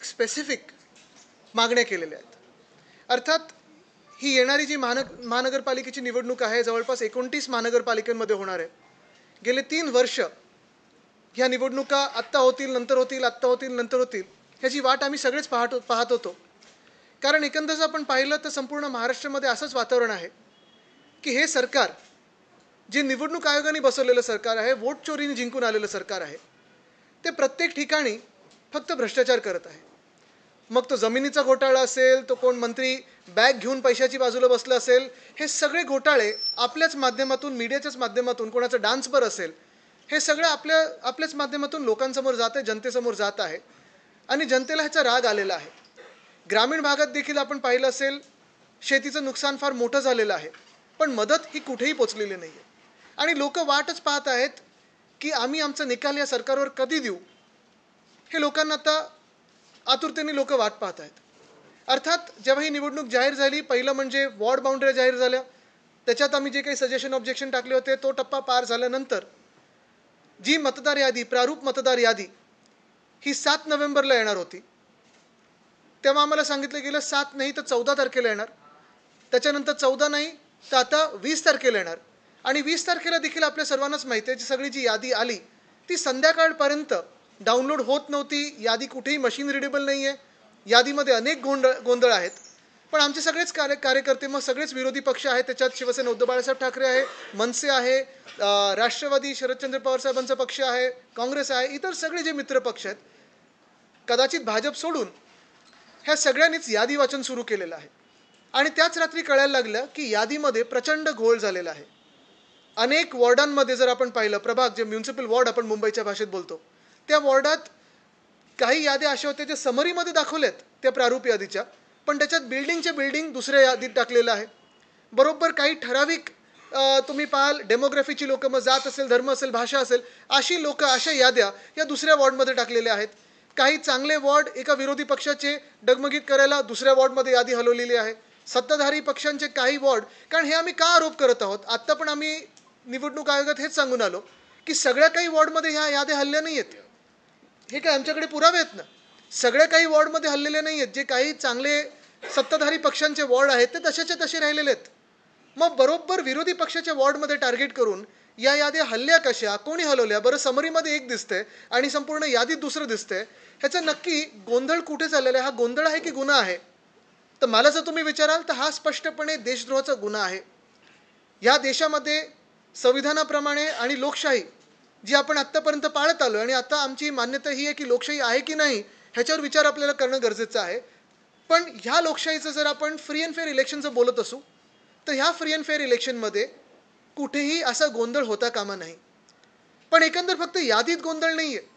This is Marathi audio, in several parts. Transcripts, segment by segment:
स्पेसिफिक मागण्या केलेल्या आहेत. अर्थात ही येणारी जी महानगरपालिकेची निवडणूक आहे, जवळपास 29 महानगरपालिकांमध्ये होणार आहे. गेले 3 वर्ष ह्या निवडणुका आत्ता होतील, नंतर होतील, आत्ता होतील, नंतर होतील, ह्याची वाट आम्ही सगळेच पाहत होतो. कारण एकंदर आपण पाहिलं तर संपूर्ण महाराष्ट्रामध्ये असंच वातावरण आहे की हे सरकार जे निवडणूक आयोगाने बसवलेलं सरकार आहे, वोट चोरीने जिंकून आलेलं सरकार आहे, ते प्रत्येक ठिकाणी फक्त भ्रष्टाचार करत आहे. मग तो जमिनीचा घोटाळा असेल, तो कोण मंत्री बॅग घेऊन पैशाची बाजूला बसलं असेल, हे सगळे घोटाळे आपल्याच माध्यमातून, मीडियाच्याच माध्यमातून, कोणाचं डान्सवर असेल, हे सगळं आपल्याच माध्यमातून लोकांसमोर जात आहे, जनतेसमोर जात आहे आणि जनतेला ह्याचा राग आलेला आहे. ग्रामीण भागात देखील आपण पाहिलं असेल, शेतीचं नुकसान फार मोठं झालेलं आहे, पण मदत ही कुठेही पोचलेली नाही आहे आणि लोक वाटच पाहत आहेत की आम्ही आमचा निकाल या सरकारवर कधी देऊ. हे लोकांना आता आतुरतेने लोक वाट पाहत आहेत. अर्थात जेव्हा ही निवडणूक जाहीर झाली, पहिलं म्हणजे वॉर्ड बाउंड्री जाहीर झाल्या, त्याच्यात आम्ही जे काही सजेशन ऑब्जेक्शन टाकले होते तो टप्पा पार झाल्यानंतर जी मतदार यादी, प्रारूप मतदार यादी ही 7 नोव्हेंबरला येणार होती, तेव्हा आम्हाला सांगितलं गेलं 7 नाही तर 14 तारखेला येणार. त्याच्यानंतर 14 नाही तर आता 20 तारखेला येणार आणि 20 तारखेला देखील आपल्या सर्वांनाच माहिती आहे, सगळी जी यादी आली ती संध्याकाळपर्यंत डाउनलोड होत नव्हती. यादी कुठेही मशीन रिडेबल नाही आहे, यादीमध्ये अनेक गोंधळ आहेत. पण आमचे सगळेच कार्यकर्ते, मग सगळेच विरोधी पक्ष आहेत, त्याच्यात शिवसेना उद्धव बाळासाहेब ठाकरे आहे, मनसे आहे, राष्ट्रवादी शरदचंद्र पवार साहेबांचा पक्ष आहे, काँग्रेस आहे, इतर सगळे जे मित्र पक्ष आहेत, कदाचित भाजप सोडून ह्या सगळ्यांनीच यादी वाचन सुरू केलेलं आहे. आणि त्याच रात्री कळायला लागलं की यादीमध्ये प्रचंड घोळ झालेला आहे. अनेक वॉर्डांमध्ये जर आपण पाहिलं, प्रभाग जे म्युन्सिपल वॉर्ड आपण मुंबईच्या भाषेत बोलतो, त्या वॉर्डात काही याद्या अशा होत्या ज्या समरीमध्ये दाखवल्यात त्या प्रारूप यादीच्या, पण त्याच्यात बिल्डिंग दुसऱ्या यादीत टाकलेलं आहे. बरोबर काही ठराविक तुम्ही पाहाल डेमोग्राफीची लोकं, मग जात असेल, धर्म असेल, भाषा असेल, अशी लोकं, अशा याद्या या दुसऱ्या वॉर्डमध्ये टाकलेल्या आहेत. काही चांगले वॉर्ड एका विरोधी पक्षाचे डगमगीत करायला दुसऱ्या वॉर्डमध्ये यादी हलवलेली आहे. सत्ताधारी पक्षांचे काही वॉर्ड, कारण हे आम्ही का आरोप करत आहोत, आत्ता पण आम्ही निवडणूक आयोगात हेच सांगून आलो की सगळ्या काही वॉर्डमध्ये ह्या याद्या हल्ल्या नाही आहेत. हे काय आमच्याकडे पुरावे आहेत ना. सगळ्या काही वॉर्डमध्ये हल्लेले नाही आहेत. जे काही चांगले सत्ताधारी पक्षांचे वॉर्ड आहेत ते तसेच्या तसे राहिलेले आहेत. मग बरोबर विरोधी पक्षाच्या वॉर्डमध्ये टार्गेट करून या याद्या हल्ल्या कशा, कोणी हलवल्या, बरं समरीमध्ये एक दिसतंय आणि संपूर्ण यादीत दुसरं दिसतंय, ह्याचा नक्की गोंधळ कुठे चाललेला आहे? हा गोंधळ आहे की गुन्हा आहे? तर मला जर तुम्ही विचाराल तर हा स्पष्टपणे देशद्रोहाचा गुन्हा आहे. या देशामध्ये संविधानाप्रमाणे आणि लोकशाही जी आपण आत्तापर्यंत पाळत आलो, आणि आता आमची मान्यता ही आहे की लोकशाही आहे की नाही ह्याच्यावर विचार आपल्याला करणं गरजेचं आहे. पण ह्या लोकशाहीचं जर आपण फ्री अँड फेअर इलेक्शनचं बोलत असू तर ह्या फ्री अँड फेअर इलेक्शनमध्ये कुठेही असा गोंधळ होता कामा नाही. पण एकंदर फक्त यादीत गोंधळ नाही आहे.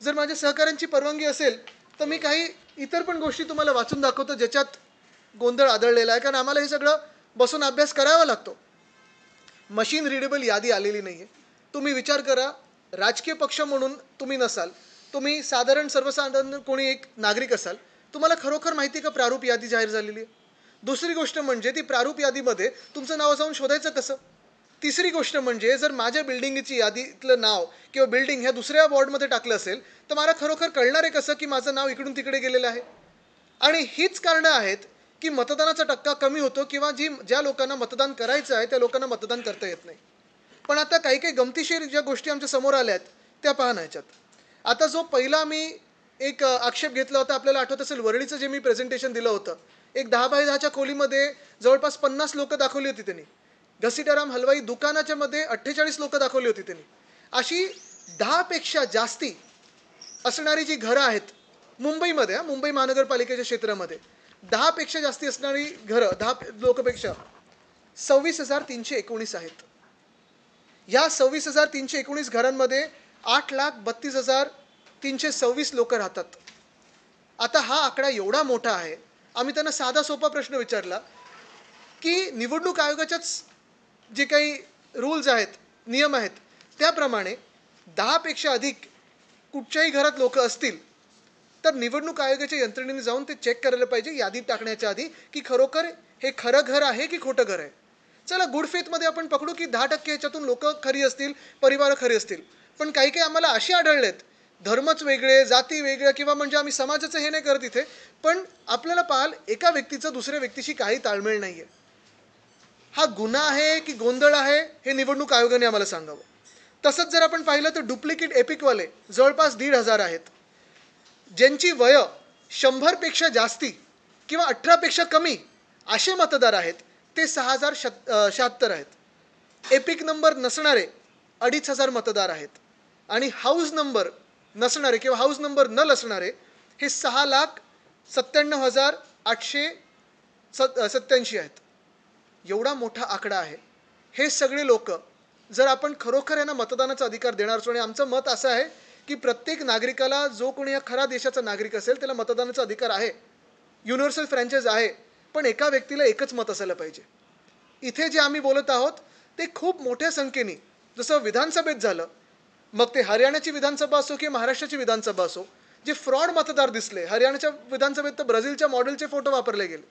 जर माझ्या सहकाऱ्यांची परवानगी असेल तर मी काही इतर पण गोष्टी तुम्हाला वाचून दाखवतो ज्याच्यात गोंधळ आढळलेला आहे, कारण आम्हाला हे सगळं बसून अभ्यास करावा लागतो. मशीन रिडेबल यादी आलेली नाही आहे. तुम्ही विचार करा, राजकीय पक्ष म्हणून तुम्ही नसाल, तुम्ही सर्वसाधारण कोणी एक नागरिक असाल, तुम्हाला खरोखर माहिती आहे का प्रारूप यादी जाहीर झालेली आहे? दुसरी गोष्ट म्हणजे ती प्रारूप यादीमध्ये तुमचं नाव जाऊन शोधायचं कसं? तिसरी गोष्ट म्हणजे जर माझ्या बिल्डिंगची यादीतलं नाव किंवा बिल्डिंग ह्या दुसऱ्या वॉर्डमध्ये टाकलं असेल तर मला खरोखर कळणार आहे कसं की माझं नाव इकडून तिकडे गेलेलं आहे? आणि हीच कारणं आहेत की मतदानाचा टक्का कमी होतो किंवा ज्या लोकांना मतदान करायचं आहे त्या लोकांना मतदान करता येत नाही. पण आता काही काही गमतीशीर ज्या गोष्टी आमच्या समोर आल्या आहेत त्या पहा ना ह्याच्यात. आता जो पहिला आम्ही एक आक्षेप घेतला होता, आपल्याला आठवत असेल, वरळीचं जे मी प्रेझेंटेशन दिलं होतं, एक 10 बाय 10च्या खोलीमध्ये जवळपास 50 लोकं दाखवली होती त्यांनी. घसीटाराम हलवाई दुकानाच्या मध्ये 48 लोकं दाखवली होती त्यांनी. अशी 10पेक्षा जास्ती असणारी जी घरं आहेत मुंबईमध्ये, मुंबई महानगरपालिकेच्या क्षेत्रामध्ये 10पेक्षा जास्ती असणारी घरं, 10 लोकांपेक्षा 26,319 आहेत. या 26,319 घरांमध्ये 8,32,326 लोक राहतात. आता हा आकडा एवढा मोठा आहे. आम्ही त्यांना साधा सोपा प्रश्न विचारला की निवडणूक आयोगाच्याच जे काही रूल्स आहेत, नियम आहेत, त्याप्रमाणे 10पेक्षा अधिक कुठच्याही घरात लोक असतील तर निवडणूक आयोगाच्या यंत्रणेने जाऊन ते चेक करायला पाहिजे यादीत टाकण्याच्या आधी की खरोखर हे खरं घर आहे की खोटं घर आहे. चला गुड फेथमध्ये आपण पकडू की 10% ह्याच्यातून लोक खरी असतील, परिवार खरी असतील. पण काही काही आम्हाला असे आढळलेत धर्मच वेगळे, जाती वेगळ्या किंवा म्हणजे आम्ही समाजाचं हे नाही करत इथे, पण आपल्याला पाहाल एका व्यक्तीचं दुसऱ्या व्यक्तीशी काही ताळमेळ नाही आहे. हा गुन्हा आहे की गोंधळ आहे हे निवडणूक आयोगाने आम्हाला सांगावं. तसंच जर आपण पाहिलं तर डुप्लिकेट एपिकवाले जवळपास 1,500 आहेत. ज्यांची वय 100पेक्षा जास्ती किंवा 18पेक्षा कमी असे मतदार आहेत ते 6,076 आहेत. एपिक नंबर नसणारे 2,500 मतदार आहेत आणि हाऊस नंबर नसणारे किंवा हाऊस नंबर न असणारे हे 6,97,887 आहेत. एवढा मोठा आकडा आहे. हे सगळे लोक जर आपण खरोखर यांना मतदानाचा अधिकार देणार असो, आणि आमचं मत असं आहे की प्रत्येक नागरिकाला, जो कोणी या खरा देशाचा नागरिक असेल त्याला मतदानाचा अधिकार आहे, युनिव्हर्सल फ्रँचाइज आहे, पण एका व्यक्तीला एकच मत असायला पाहिजे. इथे जे आम्ही बोलत आहोत ते खूप मोठ्या संख्येने, जसं विधानसभेत झालं, मग ते हरियाणाची विधानसभा असो किंवा महाराष्ट्राची विधानसभा असो, जे फ्रॉड मतदार दिसले. हरियाणाच्या विधानसभेत तर ब्राझीलच्या मॉडेलचे फोटो वापरले गेलेत.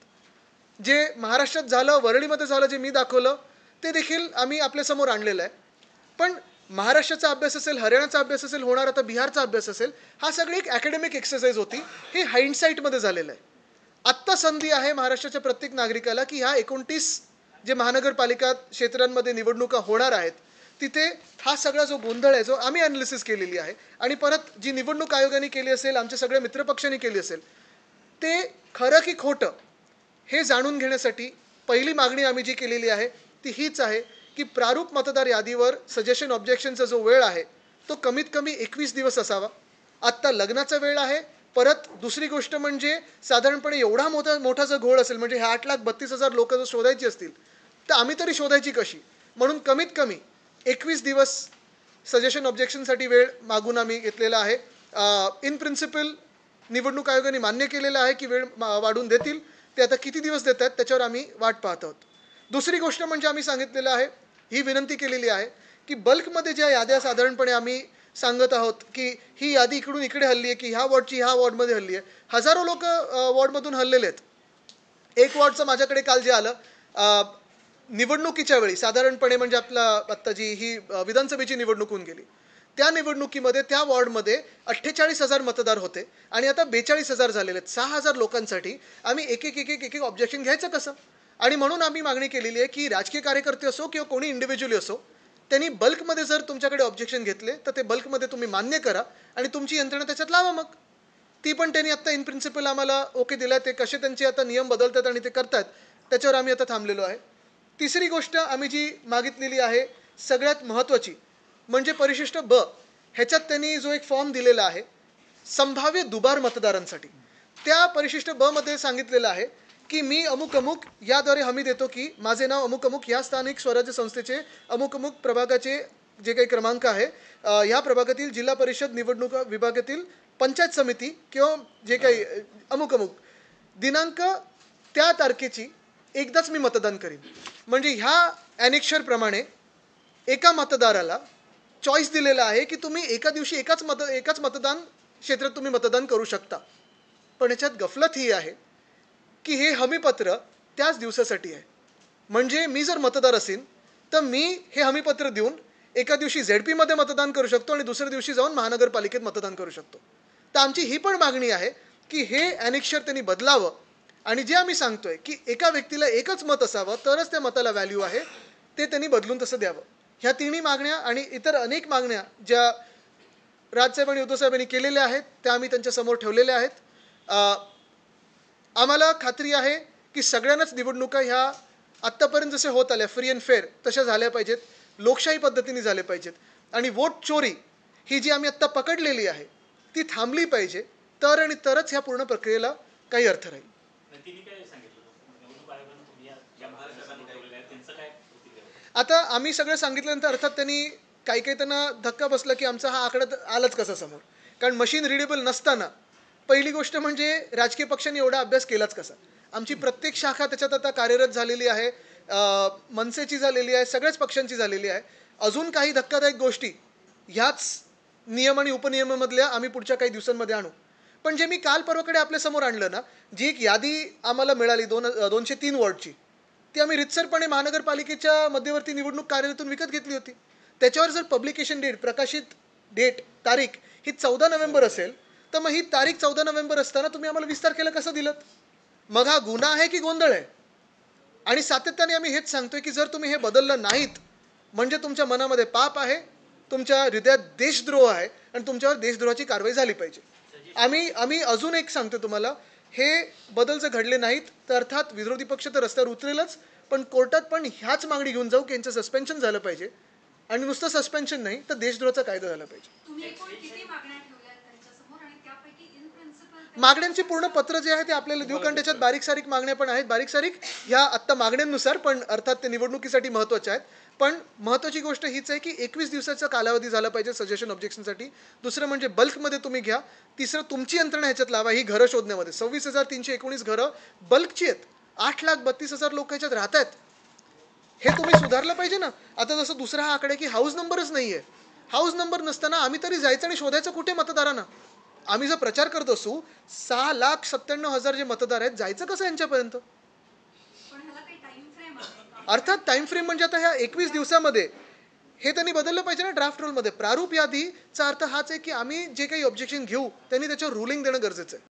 जे महाराष्ट्रात झालं, वरळीमध्ये झालं, जे मी दाखवलं ते देखील आम्ही आपल्यासमोर आणलेलं आहे. पण महाराष्ट्राचा अभ्यास असेल, हरियाणाचा अभ्यास असेल, होणार आता बिहारचा अभ्यास असेल, हा सगळी एक अकॅडमिक एक्सरसाइज होती. हे हाइंडसाईटमध्ये झालेलं आहे. आत्ता संधी आहे महाराष्ट्राच्या प्रत्येक नागरिकाला की ह्या 29 जे महानगरपालिका क्षेत्रांमध्ये निवडणुका होणार आहेत तिथे हा सगळा जो गोंधळ आहे, जो आम्ही ॲनालिसिस केलेली आहे आणि परत जी निवडणूक आयोगाने केली असेल, आमच्या सगळ्या मित्रपक्षांनी केली असेल, ते खरं की खोटं हे जाणून घेण्यासाठी पहिली मागणी आम्ही जी केलेली आहे ती हीच आहे की प्रारूप मतदार यादीवर सजेशन ऑब्जेक्शनचा जो वेळ आहे तो कमीत कमी 21 दिवस असावा. आत्ता लग्नाचा वेळ आहे. परत दुसरी गोष्ट म्हणजे साधारणपणे एवढा मोठा जर घोळ असेल, म्हणजे 8,32,000 लोक जर शोधायची असतील तर आम्ही तरी शोधायची कशी, म्हणून कमीत कमी 21 दिवस सजेशन ऑब्जेक्शनसाठी वेळ मागून आम्ही घेतलेला आहे. इन प्रिन्सिपल निवडणूक आयोगाने मान्य केलेलं आहे की वेळ वाढवून देतील. ते आता किती दिवस देत आहेत त्याच्यावर आम्ही वाट पाहत आहोत. दुसरी गोष्ट म्हणजे आम्ही सांगितलेलं आहे, ही विनंती केलेली आहे की बल्कमध्ये ज्या याद्या साधारणपणे आम्ही सांगत आहोत की ही यादी इकडून इकडे हल्ली आहे, की ह्या वॉर्डची ह्या वॉर्डमध्ये हल्ली आहे. हजारो लोक वॉर्डमधून हल्लेले आहेत. एक वॉर्डचं माझ्याकडे काल जे आलं, निवडणुकीच्या वेळी साधारणपणे म्हणजे आपला आत्ता जी ही विधानसभेची निवडणूक होऊन गेली, त्या निवडणुकीमध्ये त्या वॉर्डमध्ये 48,000 मतदार होते आणि आता 42,000 झालेले आहेत. 6,000 लोकांसाठी आम्ही एक एक ऑब्जेक्शन घ्यायचं कसं? आणि म्हणून आम्ही मागणी केलेली आहे की राजकीय कार्यकर्ते असो किंवा कोणी इंडिव्हिज्युअली असो, त्यांनी बल्कमध्ये जर तुमच्याकडे ऑब्जेक्शन घेतले तर ते बल्कमध्ये तुम्ही मान्य करा आणि तुमची यंत्रणा त्याच्यात लावा. मग ती पण त्यांनी आत्ता इन प्रिन्सिपल आम्हाला ओके दिला. ते कसे त्यांचे आता नियम बदलतात आणि ते करतात त्याच्यावर आम्ही आता थांबलेलो आहे. तिसरी गोष्ट आम्ही जी मागितलेली आहे सगळ्यात महत्त्वाची म्हणजे परिशिष्ट ब, ह्याच्यात त्यांनी जो एक फॉर्म दिलेला आहे संभाव्य दुबार मतदारांसाठी, त्या परिशिष्ट ब मध्ये सांगितलेलं आहे की मी अमुक अमुक याद्वारे हमी देतो की माझे नाव अमुक अमुक या स्थानिक स्वराज्य संस्थेचे अमुक अमुक प्रभागाचे जे काही क्रमांक आहे, ह्या प्रभागातील जिल्हा परिषद निवडणूक विभागातील पंचायत समिती किंवा जे काही अमुक अमुक दिनांक त्या तारखेची एकदाच मी मतदान करीन. म्हणजे ह्या ॲनेक्शरप्रमाणे एका मतदाराला चॉईस दिलेला आहे की तुम्ही एका दिवशी एकाच मतदान क्षेत्रात तुम्ही मतदान करू शकता. पण याच्यात गफलत ही आहे की हे हमीपत्र त्याच दिवसासाठी आहे. म्हणजे मी जर मतदार असेल तर मी हे हमीपत्र देऊन एका दिवशी ZP मध्ये मतदान करू शकतो आणि दुसऱ्या दिवशी जाऊन महानगरपालिकेत मतदान करू शकतो. तर आमची ही पण मागणी आहे की हे ॲनेक्शर त्यांनी बदलावं आणि जे आम्ही सांगतोय की एका व्यक्तीला एकच मत असावं तरच त्या मताला व्हॅल्यू आहे, ते त्यांनी बदलून तसं द्यावं. ह्या तिन्ही मागण्या आणि इतर अनेक मागण्या ज्या राजसाहेब आणि उद्धवसाहेबांनी केलेल्या आहेत त्या आम्ही त्यांच्यासमोर ठेवलेल्या आहेत. आम्हाला खात्री आहे की सगळ्यांनाच निवडणुका ह्या आत्तापर्यंत जसे होत आल्या फ्री अँड फेअर तशा झाल्या पाहिजेत, लोकशाही पद्धतीने झाले पाहिजेत आणि वोट चोरी ही जी आम्ही आत्ता पकडलेली आहे ती थांबली पाहिजे, तरच ह्या पूर्ण प्रक्रियेला काही अर्थ राहील. आता आम्ही सगळं सांगितल्यानंतर अर्थात त्यांनी काही त्यांना धक्का बसला की आमचा हा आकडा आलाच कसा समोर, कारण मशीन रिडेबल नसताना पहिली गोष्ट म्हणजे राजकीय पक्षांनी एवढा अभ्यास केलाच कसा. आमची प्रत्येक शाखा त्याच्यात आता कार्यरत झालेली आहे, मनसेची झालेली आहे, सगळ्याच पक्षांची झालेली आहे. अजून काही धक्कादायक गोष्टी ह्याच नियम आणि उपनियमामधल्या आम्ही पुढच्या काही दिवसांमध्ये आणू. पण जे मी काल परवाकडे आपल्यासमोर आणलं ना, जी एक यादी आम्हाला मिळाली 203 वॉर्डची, ती आम्ही रितसरपणे महानगरपालिकेच्या मध्यवर्ती निवडणूक कार्यालयातून विकत घेतली होती. त्याच्यावर जर पब्लिकेशन डेट, प्रकाशित डेट, तारीख ही 14 नोव्हेंबर असेल तर मग ही तारीख 14 नोव्हेंबर असताना तुम्ही आम्हाला 20 तारखेला कसं दिलं? मग हा गुन्हा आहे की गोंधळ आहे? आणि सातत्याने आम्ही हेच सांगतोय की जर तुम्ही हे बदललं नाहीत म्हणजे तुमच्या मनामध्ये पाप आहे, तुमच्या हृदयात देशद्रोह आहे आणि तुमच्यावर देशद्रोहाची कारवाई झाली पाहिजे. आम्ही आम्ही अजून एक सांगतो तुम्हाला, हे बदल जर घडले नाहीत तर अर्थात विरोधी पक्ष तर रस्त्यावर उतरेलच, पण कोर्टात पण ह्याच मागणी घेऊन जाऊ की यांचं सस्पेन्शन झालं पाहिजे आणि नुसतं सस्पेन्शन नाही तर देशद्रोहाचा कायदा झाला पाहिजे. मागण्यांची पूर्ण पत्र जे आहे ते आपल्याला देऊ, कारण त्याच्यात बारीक सारीक मागण्या पण आहेत. बारीक सारीक ह्या आत्ता मागण्यांनुसार, पण अर्थात ते निवडणुकीसाठी महत्त्वाच्या आहेत. पण महत्त्वाची गोष्ट हीच आहे की 21 दिवसाचा कालावधी झाला पाहिजे सजेशन ऑब्जेक्शनसाठी. दुसरं म्हणजे बल्कमध्ये तुम्ही घ्या. तिसरं तुमची यंत्रणा ह्याच्यात लावा ही घरं शोधण्यामध्ये. 26,319 घरं बल्कची आहेत. 8,32,000 लोक ह्याच्यात राहत आहेत. हे तुम्ही सुधारलं पाहिजे ना. आता जसं दुसरा हा आकडा की हाऊस नंबरच नाही आहे. हाऊस नंबर नसताना आम्ही तरी जायचं आणि शोधायचं कुठे मतदारांना? आम्ही जर प्रचार करत असू 6,97,000 जे मतदार आहेत, जायचं कसं यांच्यापर्यंत? अर्थात टाइम फ्रेम म्हणजे आता ह्या 21 दिवसामध्ये हे त्यांनी बदललं पाहिजे ना ड्राफ्ट रूलमध्ये. प्रारूप यादीचा अर्थ हाच आहे की आम्ही जे काही ऑब्जेक्शन घेऊ त्यांनी त्याच्यावर रुलिंग देणं गरजेचं आहे.